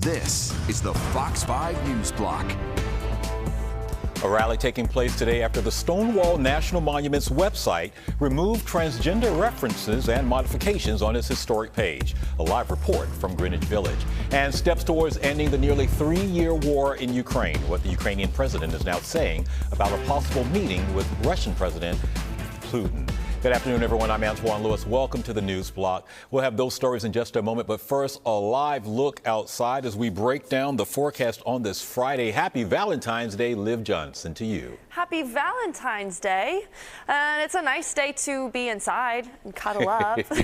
This is the Fox 5 News Block. A rally taking place today after the Stonewall National Monument's website removed transgender references and modifications on its historic page. A live report from Greenwich Village. And steps towards ending the nearly 3-year war in Ukraine. What the Ukrainian president is now saying about a possible meeting with Russian President Putin. Good afternoon, everyone. I'm Antoine Lewis. Welcome to the News Block. We'll have those stories in just a moment, but first, a live look outside as we break down the forecast on this Friday. Happy Valentine's Day, Liv Johnson, to you. Happy Valentine's Day. And it's a nice day to be inside and cuddle up because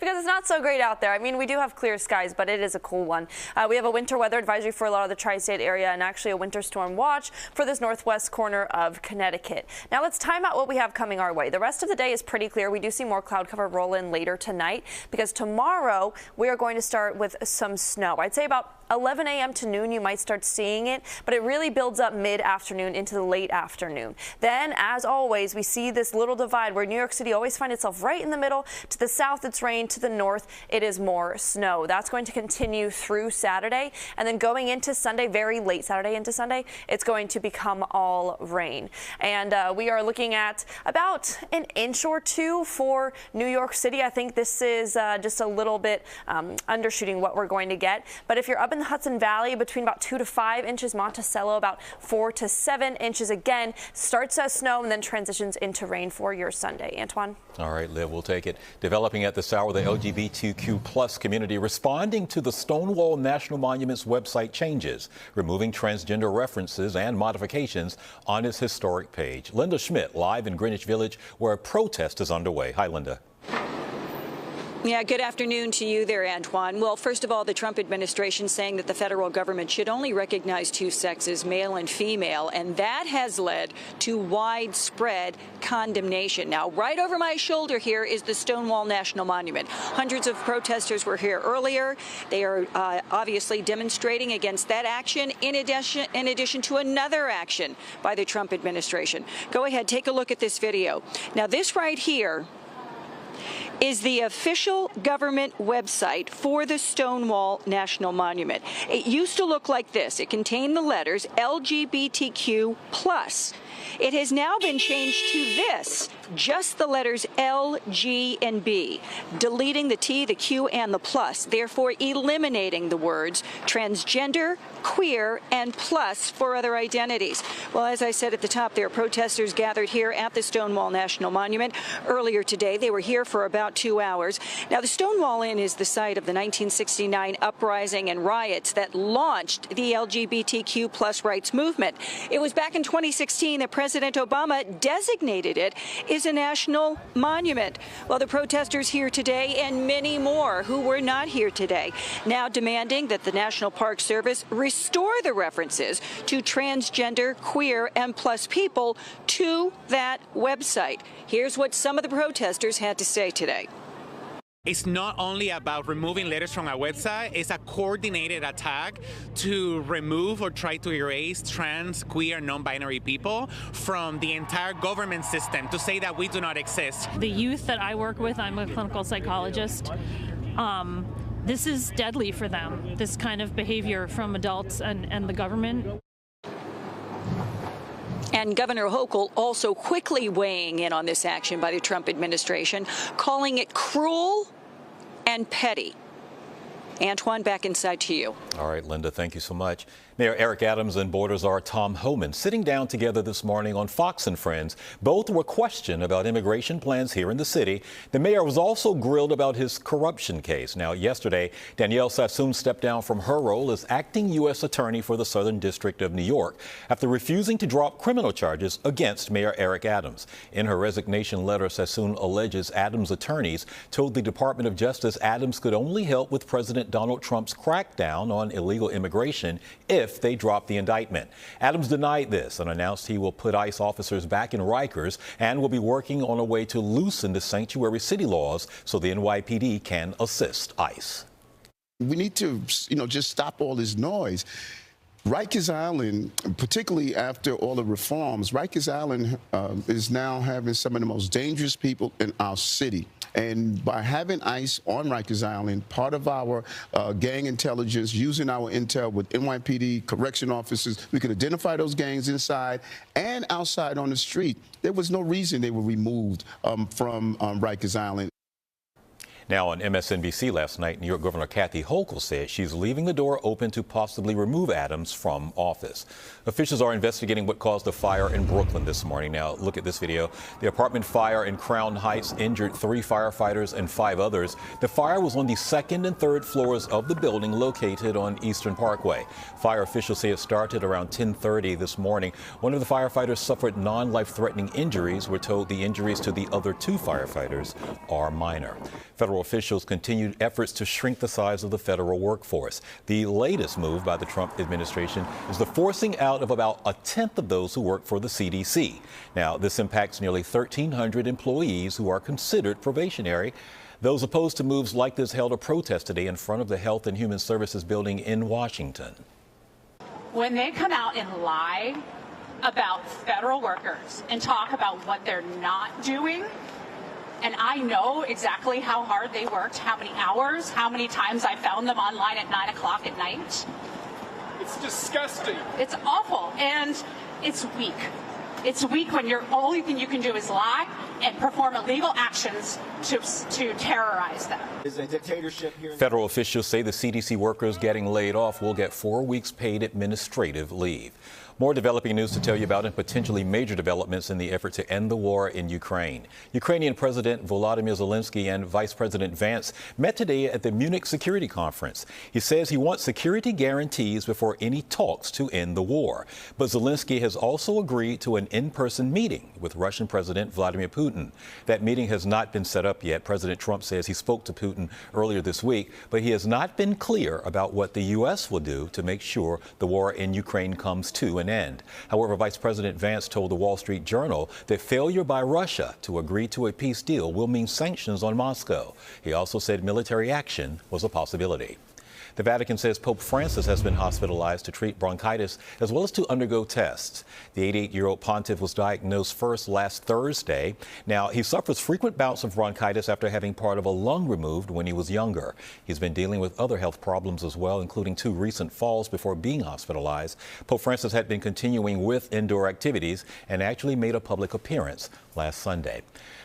it's not so great out there. I mean, we do have clear skies, but it is a cool one. We have a winter weather advisory for a lot of the tri-state area and actually a winter storm watch for this northwest corner of Connecticut. Now let's time out what we have coming our way. The rest of the day is pretty clear. We do see more cloud cover roll in later tonight because tomorrow we are going to start with some snow. I'd say about 11 a.m. to noon you might start seeing it, but it really builds up mid-afternoon into the late afternoon. Then, as always, we see this little divide where New York City always finds itself right in the middle. To the south, it's rain. To the north, it is more snow. That's going to continue through Saturday, and then going into Sunday, very late Saturday into Sunday, it's going to become all rain. And we are looking at about an inch or two for New York City. I think this is just a little bit undershooting what we're going to get. But if you're up in the Hudson Valley, between about 2 to 5 inches, Monticello about 4 to 7 inches again, starts as snow and then transitions into rain for your Sunday. Antoine? All right, Liv, we'll take it. Developing at this hour, the LGBTQ plus community responding to the Stonewall National Monument's website changes, removing transgender references and modifications on its historic page. Linda Schmidt live in Greenwich Village where a protest is underway. Hi, Linda. Yeah, good afternoon to you there, Antoine. Well, first of all, the Trump administration saying that the federal government should only recognize two sexes, male and female, and that has led to widespread condemnation. Now, right over my shoulder here is the Stonewall National Monument. Hundreds of protesters were here earlier. They are obviously demonstrating against that action in addition to another action by the Trump administration. Go ahead, take a look at this video. Now, this right here is the official government website for the Stonewall National Monument. It used to look like this. It contained the letters LGBTQ+. It has now been changed to this, just the letters L, G, and B, deleting the T, the Q, and the plus, therefore eliminating the words transgender, queer, and plus for other identities. Well, as I said at the top, there are protesters gathered here at the Stonewall National Monument. Earlier today, they were here for about 2 hours. Now, the Stonewall Inn is the site of the 1969 uprising and riots that launched the LGBTQ plus rights movement. It was back in 2016 that President Obama designated it as a national monument. Well, the protesters here today and many more who were not here today now demanding that the National Park Service restore the references to transgender, queer, and plus people to that website. Here's what some of the protesters had to say today. It's not only about removing letters from our website, it's a coordinated attack to remove or try to erase trans, queer, non-binary people from the entire government system, to say that we do not exist. The youth that I work with, I'm a clinical psychologist, this is deadly for them, this kind of behavior from adults and the government. And Governor Hochul also quickly weighing in on this action by the Trump administration, calling it cruel and petty. Antoine, back inside to you. All right, Linda, thank you so much. Mayor Eric Adams and Board Czar Tom Homan sitting down together this morning on Fox and Friends. Both were questioned about immigration plans here in the city. The mayor was also grilled about his corruption case. Now, yesterday, Danielle Sassoon stepped down from her role as acting U.S. attorney for the Southern District of New York after refusing to drop criminal charges against Mayor Eric Adams. In her resignation letter, Sassoon alleges Adams' attorneys told the Department of Justice Adams could only help with President Donald Trump's crackdown on illegal immigration if they dropped the indictment. Adams denied this and announced he will put ICE officers back in Rikers and will be working on a way to loosen the sanctuary city laws so the NYPD can assist ICE. We need to, just stop all this noise. Rikers Island, particularly after all the reforms, Rikers Island is now having some of the most dangerous people in our city. And by having ICE on Rikers Island, part of our gang intelligence, using our intel with NYPD, correction officers, we could identify those gangs inside and outside on the street. There was no reason they were removed from Rikers Island. Now on MSNBC last night, New York Governor Kathy Hochul said she's leaving the door open to possibly remove Adams from office. Officials are investigating what caused the fire in Brooklyn this morning. Now look at this video. The apartment fire in Crown Heights injured 3 firefighters and 5 others. The fire was on the 2nd and 3rd floors of the building located on Eastern Parkway. Fire officials say it started around 10:30 this morning. One of the firefighters suffered non-life-threatening injuries. We're told the injuries to the other 2 firefighters are minor. Federal officials continued efforts to shrink the size of the federal workforce. The latest move by the Trump administration is the forcing out of about 1/10 of those who work for the CDC. Now, this impacts nearly 1,300 employees who are considered probationary. Those opposed to moves like this held a protest today in front of the Health and Human Services building in Washington. When they come out and lie about federal workers and talk about what they're not doing, and I know exactly how hard they worked, how many hours, how many times I found them online at 9 o'clock at night. It's disgusting. It's awful, and it's weak. It's weak when your only thing you can do is lie and perform illegal actions to terrorize them. Is a dictatorship here? Federal officials say the CDC workers getting laid off will get 4 weeks paid administrative leave. More developing news to tell you about and potentially major developments in the effort to end the war in Ukraine. Ukrainian President Volodymyr Zelensky and Vice President Vance met today at the Munich Security Conference. He says he wants security guarantees before any talks to end the war. But Zelensky has also agreed to an in-person meeting with Russian President Vladimir Putin. That meeting has not been set up yet. President Trump says he spoke to Putin earlier this week, but he has not been clear about what the U.S. will do to make sure the war in Ukraine comes to an end. However, Vice President Vance told the Wall Street Journal that failure by Russia to agree to a peace deal will mean sanctions on Moscow. He also said military action was a possibility. The Vatican says Pope Francis has been hospitalized to treat bronchitis as well as to undergo tests. The 88-year-old pontiff was diagnosed first last Thursday. Now, he suffers frequent bouts of bronchitis after having part of a lung removed when he was younger. He's been dealing with other health problems as well, including 2 recent falls before being hospitalized. Pope Francis had been continuing with indoor activities and actually made a public appearance last Sunday.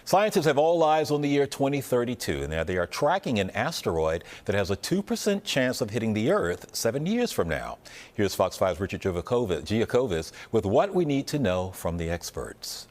Scientists have all eyes on the year 2032. Now, they are tracking an asteroid that has a 2% chance of hitting the Earth 7 years from now. Here's Fox 5's Richard Giacovis with what we need to know from the experts.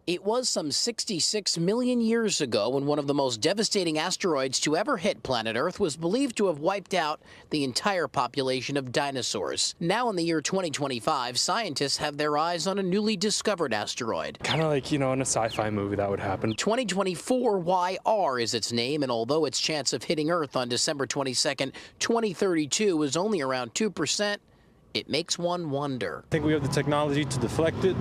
It was some 66 million years ago when one of the most devastating asteroids to ever hit planet Earth was believed to have wiped out the entire population of dinosaurs. Now in the year 2025, scientists have their eyes on a newly discovered asteroid. Kind of like, in a sci-fi movie that would happen. 2024 YR is its name, and although its chance of hitting Earth on December 22nd, 2032 is only around 2%, it makes one wonder. I think we have the technology to deflect it,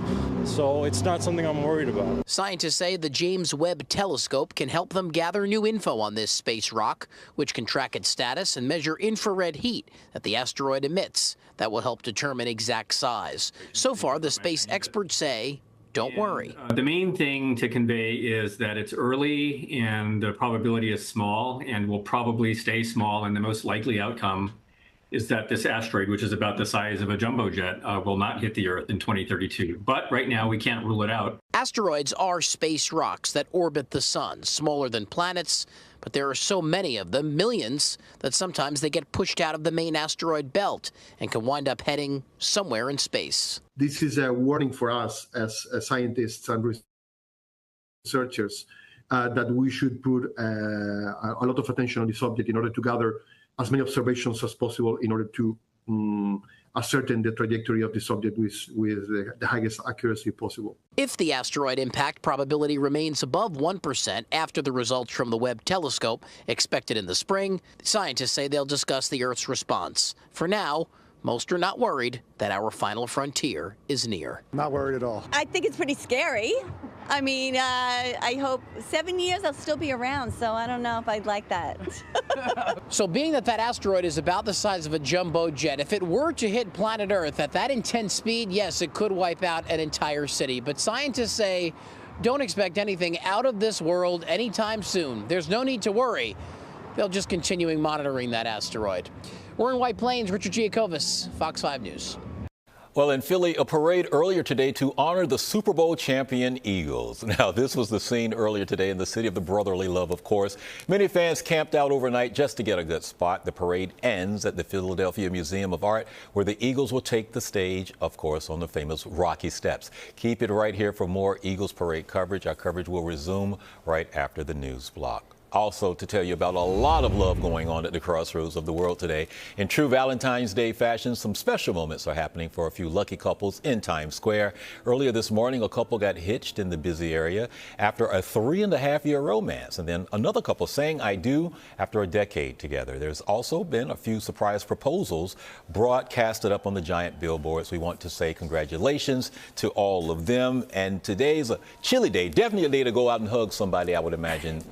so it's not something I'm worried about. Scientists say the James Webb Telescope can help them gather new info on this space rock, which can track its status and measure infrared heat that the asteroid emits. That will help determine exact size. So far, the space experts say, don't worry. The main thing to convey is that it's early and the probability is small and will probably stay small, and the most likely outcome is that this asteroid, which is about the size of a jumbo jet, will not hit the Earth in 2032. But right now, we can't rule it out. Asteroids are space rocks that orbit the sun, smaller than planets, but there are so many of them, millions, that sometimes they get pushed out of the main asteroid belt and can wind up heading somewhere in space. This is a warning for us as scientists and researchers that we should put a lot of attention on the subject in order to gather as many observations as possible in order to ascertain the trajectory of the subject with the highest accuracy possible. If the asteroid impact probability remains above 1% after the results from the Webb telescope expected in the spring, scientists say they'll discuss the Earth's response. For now, most are not worried that our final frontier is near. Not worried at all. I think it's pretty scary. I mean, I hope 7 years I'll still be around, so I don't know if I'd like that. So being that asteroid is about the size of a jumbo jet, if it were to hit planet Earth at that intense speed, yes, it could wipe out an entire city. But scientists say don't expect anything out of this world anytime soon. There's no need to worry. They'll just continuing monitoring that asteroid. We're in White Plains. Richard Giacovis, Fox 5 News. Well, in Philly, a parade earlier today to honor the Super Bowl champion Eagles. Now, this was the scene earlier today in the city of the brotherly love, of course. Many fans camped out overnight just to get a good spot. The parade ends at the Philadelphia Museum of Art, where the Eagles will take the stage, of course, on the famous Rocky Steps. Keep it right here for more Eagles parade coverage. Our coverage will resume right after the news block. Also, to tell you about a lot of love going on at the crossroads of the world today. In true Valentine's Day fashion, some special moments are happening for a few lucky couples in Times Square. Earlier this morning, a couple got hitched in the busy area after a 3.5-year romance. And then another couple saying I do after a decade together. There's also been a few surprise proposals broadcasted up on the giant billboards. We want to say congratulations to all of them. And today's a chilly day, definitely a day to go out and hug somebody, I would imagine.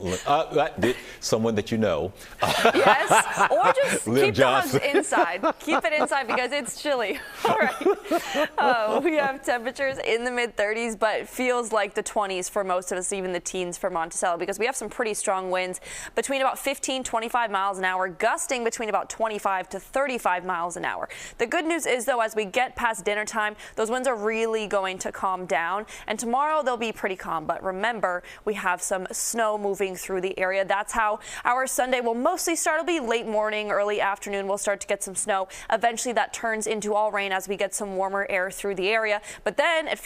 Someone that you know. Yes, or just keep the hugs inside. Keep it inside because it's chilly. All right. We have temperatures in the mid-30s, but it feels like the 20s for most of us, even the teens for Monticello, because we have some pretty strong winds between about 15-25 miles an hour, gusting between about 25 to 35 miles an hour. The good news is, though, as we get past dinner time, those winds are really going to calm down, and tomorrow they'll be pretty calm. But remember, we have some snow moving through the area. That's how our Sunday will mostly start. It'll be late morning, early afternoon. We'll start to get some snow. Eventually, that turns into all rain as we get some warmer air through the area. But then it's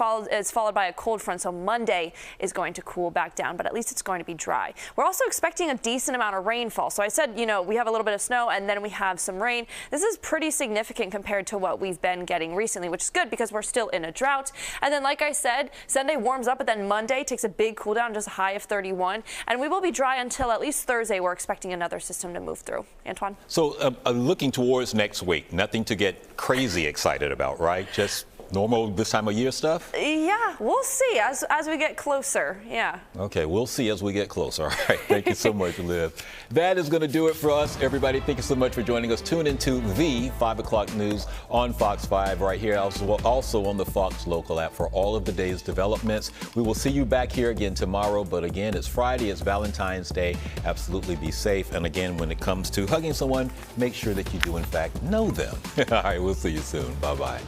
followed by a cold front. So Monday is going to cool back down, but at least it's going to be dry. We're also expecting a decent amount of rainfall. So I said, you know, we have a little bit of snow and then we have some rain. This is pretty significant compared to what we've been getting recently, which is good because we're still in a drought. And then, like I said, Sunday warms up, but then Monday takes a big cool down, just a high of 31. And we will be dry until at least Thursday. We're expecting another system to move through. Antoine? So looking towards next week, nothing to get crazy excited about, right? Just normal this time of year stuff? Yeah, we'll see as we get closer. Yeah. Okay, we'll see as we get closer. All right. Thank you so much, Liv. That is going to do it for us. Everybody, thank you so much for joining us. Tune into the 5 o'clock news on Fox 5 right here. Also on the Fox Local app for all of the day's developments. We will see you back here again tomorrow. But again, it's Friday. It's Valentine's Day. Absolutely be safe. And again, when it comes to hugging someone, make sure that you do, in fact, know them. All right, we'll see you soon. Bye-bye.